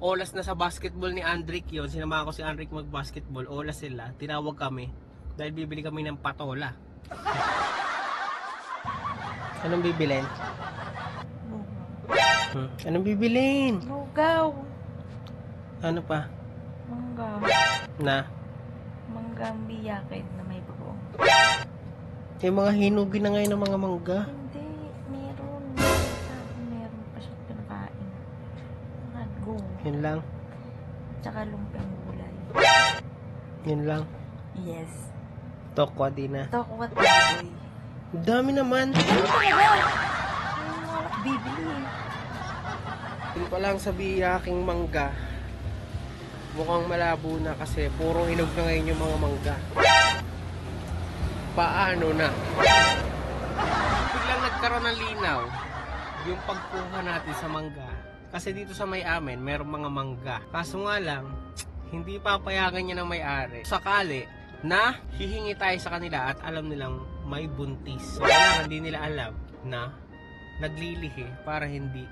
Olas na sa basketball ni Andrick yon. Sinamahan ko si Andrick mag-basketball. Olas sila. Tinawag kami. Dahil bibili kami ng patola. Anong bibilin? Anong bibilin? Lugaw. Ano pa? Mangga. Na? Mangga ang biyakin na may bagoong. Yung mga hinugin na ngayon ng mga mangga. Hindi, meron. Sabi meron pa siya pinakain. Go. Yun lang. Tsaka lumpiang gulay. Yun lang. Yes. Tokwa din na. Talk what boy. Dami naman. Ano talaga? Ano nga bibili? Yun pa lang sa biyaking mangga. Mukhang malabo na kasi puro hinog na ngayon yung mga mangga. Paano na? Biglang nagkaroon ng linaw yung pagkuha natin sa mangga. Kasi dito sa may amin, merong mga mangga. Kaso nga lang, hindi papayagan niya ng may-ari. Sakali na hihingi tayo sa kanila at alam nilang may buntis. So kailangan hindi nila alam na naglilihi para hindi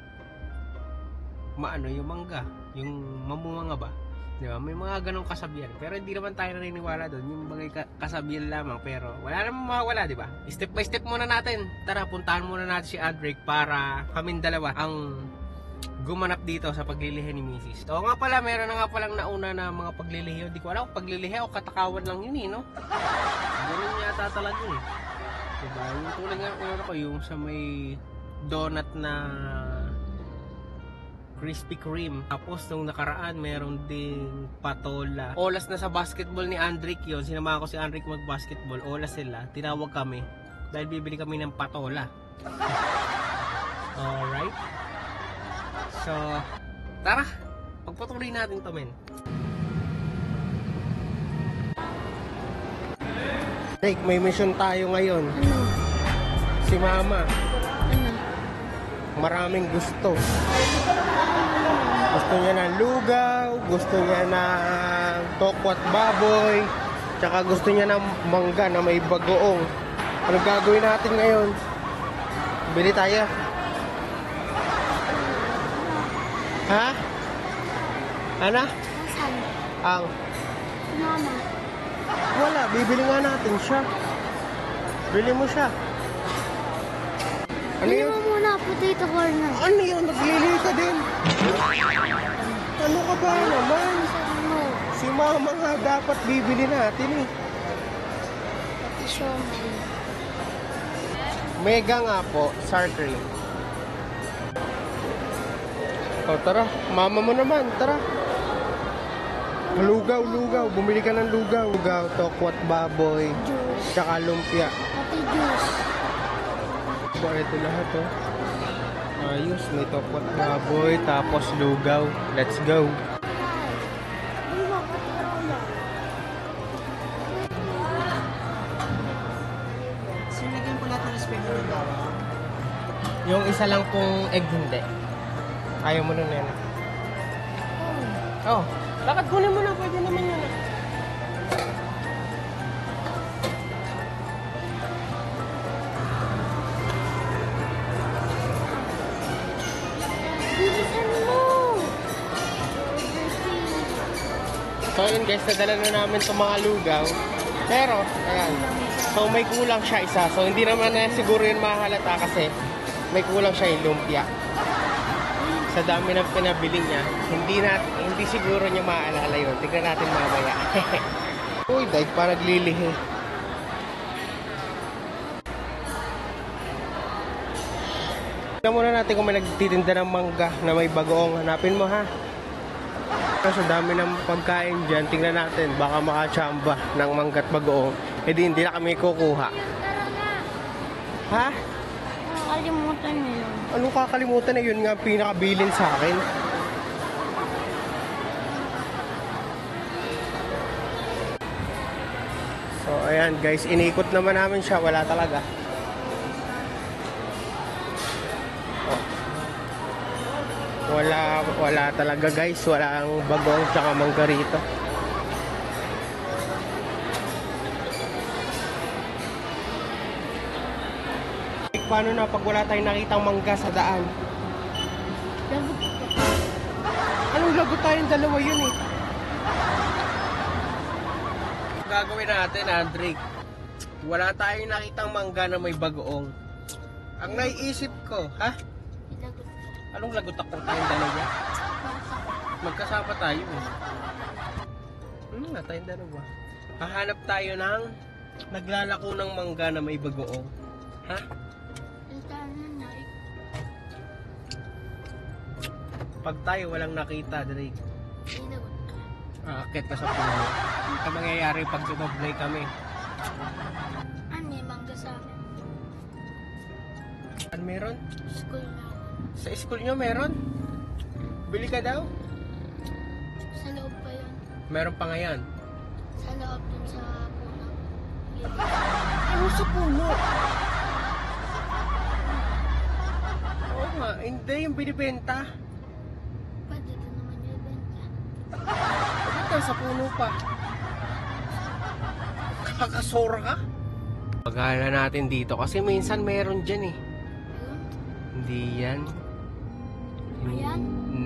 maano yung mangga, yung mamumanga ba? Di ba? May mga ganong kasabihan. Pero hindi naman tayo naniniwala doon. Yung mga kasabihan lamang. Pero wala namang mawawala, di ba? Step by step muna natin. Tara, puntahan muna natin si Andrick para kaming dalawa ang gumanap dito sa paglilihi ni Mrs. Oo nga pala, meron na nga palang nauna na mga paglilihi. Hindi ko alam kung paglilihi o katakawan lang yun eh, no? Ganun yata talaga eh. Diba? Yung tulad nga ko, yung sa may donut na Krispy Kreme. Tapos nung nakaraan meron ding patola. Olas na sa basketball ni Andrick yon. Sinamahan ko si Andrick mag-basketball. Olas sila. Tinawag kami dahil bibili kami ng patola. Alright. So, tara. Pagpatuloy natin to, men. Andrick, may mission tayo ngayon. Si Mama. Maraming gusto. Gusto niya ng lugaw, gusto niya ng tokwat baboy, tsaka gusto niya ng mangga na may bagoong. Ano gagawin natin ngayon? Bili tayo. Ha? Ano? Saan? Ang Mama. wala, bibili nga natin siya. Bili mo siya. Ano Bili yun? mo muna potato corner. Ano yun? Naglili ka din. Ano ka ba naman? Sabi mo, Si Mama nga dapat bibili natin eh. pati siomay. Mega nga po, sour cream. O tara, Mama mo naman, tara. Lugaw, lugaw. Bumili ka ng lugaw. Lugaw, tokwat baboy, Juice. tsaka lumpia. Pati juice. So, ito lahat oh. Ayos, may tokwat baboy, tapos lugaw. Let's go. Bili mo, pati rola. Sinigyan ko lahat ng respeto ng bawang. Yung isa lang pong egg hindi. Ayaw mo nun, nena. Oh, lakad kunin mo na. Pwede naman yun ah. Bilisan mo. So yun guys, nadala na namin itong mga lugaw. Pero, ayan. So may kulang siya isa. So hindi naman na siguro yun mahalata kasi may kulang siya yung lumpia. Sa dami ng pinabili niya, hindi siguro niya maaalala yun. Tignan natin mamaya. Uy, dahil pa naglilihi. Tignan muna natin kung may nagtitinda ng mangga na may bagoong. Hanapin mo ha. Sa dami ng pagkain dyan, tingnan natin, baka makachamba ng manggat bagoong. Eh di, hindi na kami kukuha. Ha? Nakakalimutan mo yun. Anong kakalimutan na yun nga ang pinakabilin sa akin? So ayan guys, inikot naman namin siya, wala talaga. Wala talaga guys, walang bagong tsaka mangga rito. Paano na pag wala tayong nakitang mangga sa daan? Labot ka. Anong Parang lagot tayong dalawa yun eh. Gagawin natin, Andre. Wala tayong nakitang mangga na may bagoong. Ang naiisip ko, ha? Ilagot ka. Anong lagot ako tayong dalawa? Magkasama tayo eh. Tayong dalawa. Hahanap tayo ng naglalako ng mangga na may bagoong. Ha? Pag tayo walang nakita, Drake, Ilagot ka. aakit na sa puno. Ang mangyayari pag sumablay kami. Ano yung mangga sa amin? Ano meron? School na. Sa school nyo meron? Bili ka daw? Sa loob pa yun. Meron pa ngayon. Sa loob dun sa puno. Ano sa puno? Oo nga, hindi yung binibenta. Pwede doon naman yung benta. Bakit ka sa puno pa? Kakasora ka? Paghala natin dito kasi minsan meron dyan eh. Ayun. Hindi yan. Ayan.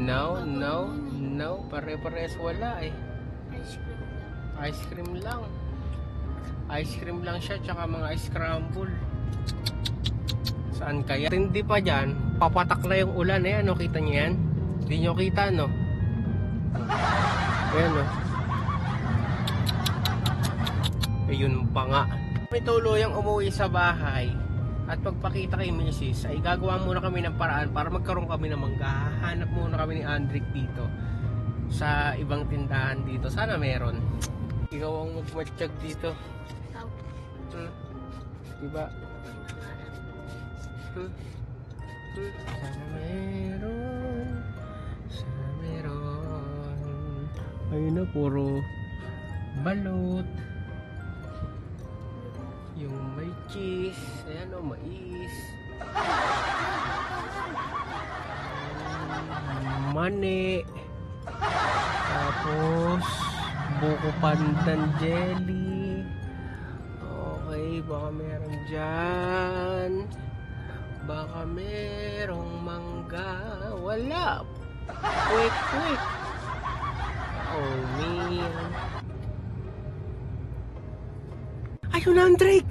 No. Pare-pares wala eh. Ice cream lang. Ice cream lang. Ice cream lang siya tsaka mga scramble. Saan kaya? Hindi pa dyan. Papatak na yung ulan eh. Ano, kita niyo yan? Hindi nyo kita, no? Ayan, no? Ayun pa nga. May tuluyang umuwi sa bahay at pagpakita kay Mrs. ay gagawa muna kami ng paraan para magkaroon kami ng mangga. Hahanap muna kami ni Andrick dito sa ibang tindahan dito. Sana meron. Ikaw ang magmatsyag dito. Ikaw. Diba? Sana meron. Sana meron. Ayun na, puro balot. Yung may cheese. Ayan o, mais. Mani. Tapos buko pandan jelly. Okay, baka meron dyan. Baka merong mangga. Wala. Quick. Oh man. Ayun, Andrick!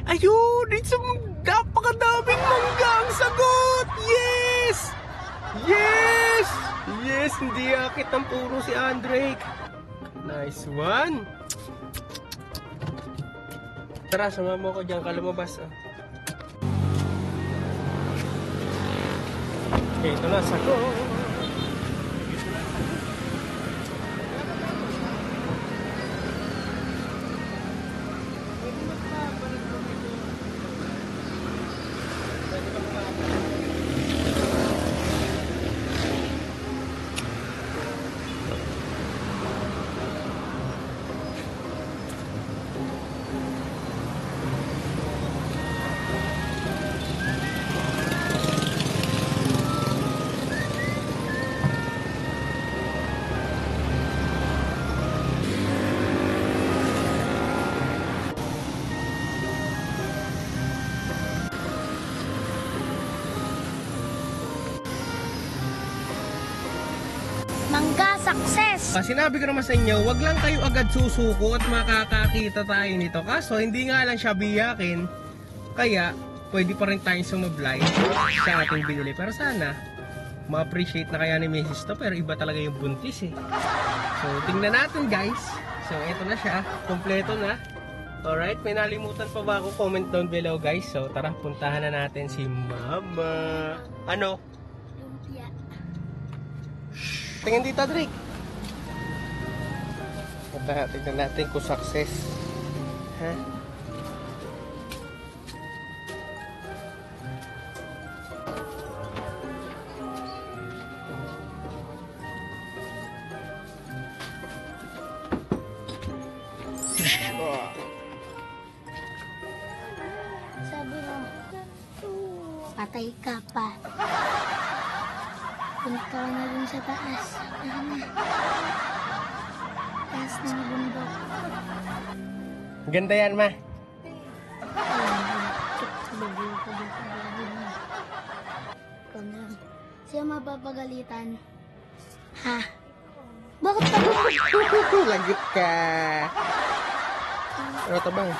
Ayun! It's a napakadaming mangga ang sagot! Yes! Yes! Yes! Hindi akit ang puro si Andrick. Nice one! Tara, sumama ko dyan. Kalumabas. Okay, ito na. Sagot! Mangga success! Sinabi ko naman sa inyo, wag lang kayo agad susuko at makakakita tayo nito. Kaso, hindi nga lang siya biyakin. Kaya, pwede pa rin tayong sumablay sa ating binili. Pero sana, ma-appreciate na kaya ni Mrs. to. Pero iba talaga yung buntis eh. So, tingnan natin guys. So, ito na siya. Kompleto na. Alright, may nalimutan pa ba ako? Comment down below guys. So, tara, puntahan na natin si Mama. Ano? Lumpia. Tingnan dito, Drake. Tignan natin kung success. Ha? Sabi mo, patay ka pa. Punta ka na dun sa taas. Taas ng bundok. Ganda yan, ma. Ikaw na. Siya mapapagalitan. Ha? Bakit pagod? Lagot ka. Ano to bang?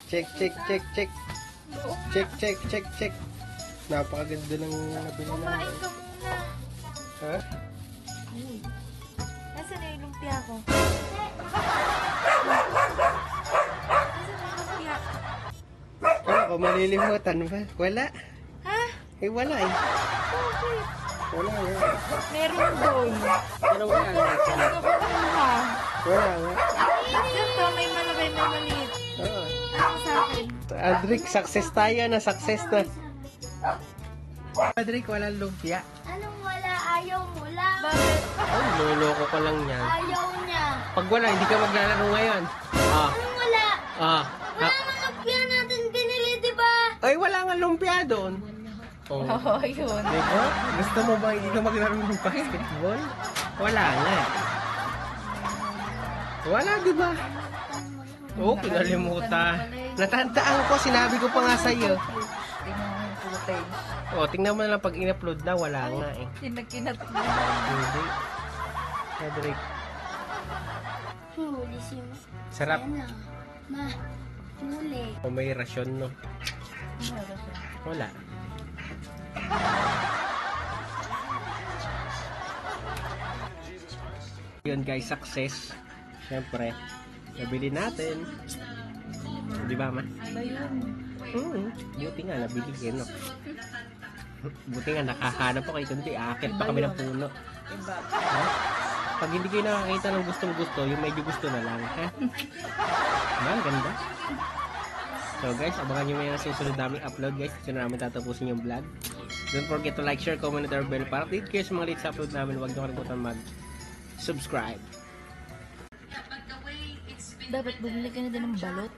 Check. Check. Napakaganda ng nabili na. Kumain ka muna. Ha? Nasaan na yung lumpia ko? Nasaan na yung lumpia? Ano ko, malilimutan ba? Wala. Ha? Wala eh. Bakit? Wala nga. Meron doon. Pero wala nga. Ano ko kumuha? Wala nga. Ganito, may malaki, may maliit. Oo. Ano sa akin? Adric, success tayo na. Success na. Adric, walang lumpia. Anong wala? Ayaw mo lang. Bakit? Oh, loloko ka lang yan. Ayaw niya. Pag wala, hindi ka maglalaro ngayon. Anong wala? Wala Ah. nga lumpia natin binili, di ba? Ay, wala nga lumpia doon. Oh. Oo, yun. Diba? Gusto mo ba hindi ka maglaro ng basketball? Wala nga. Wala, diba? Oo, kinalimutan. Natandaan ko, sinabi ko pa nga sa'yo. Tingnan mo yung footage. O, tingnan mo na lang pag in-upload na, wala nga eh. Kinat mo. Hindi. Cedric, Huli si sarap. Ano? Ma, huli. O may rasyon, no? Wala. Yun guys, success. Siyempre, nabili natin. Di ba, ma? Ba yun? Buti nga, nabili kayo, no? Buti nga, nakahanap ako kay kundi akit pa kami ng puno. Iba. Ha? Pag hindi kayo nakakita ng gustong gusto, yung medyo gusto na lang, ha? Ang ganda. So guys, abangan nyo yung susunod naming upload guys. Kasi na namin tatapusin yung vlog. Don't forget to like, share, comment, and bell para update kayo sa mga latest upload namin. Huwag nyo kalimutan mag-subscribe. Dapat bumili ka na din ng balot.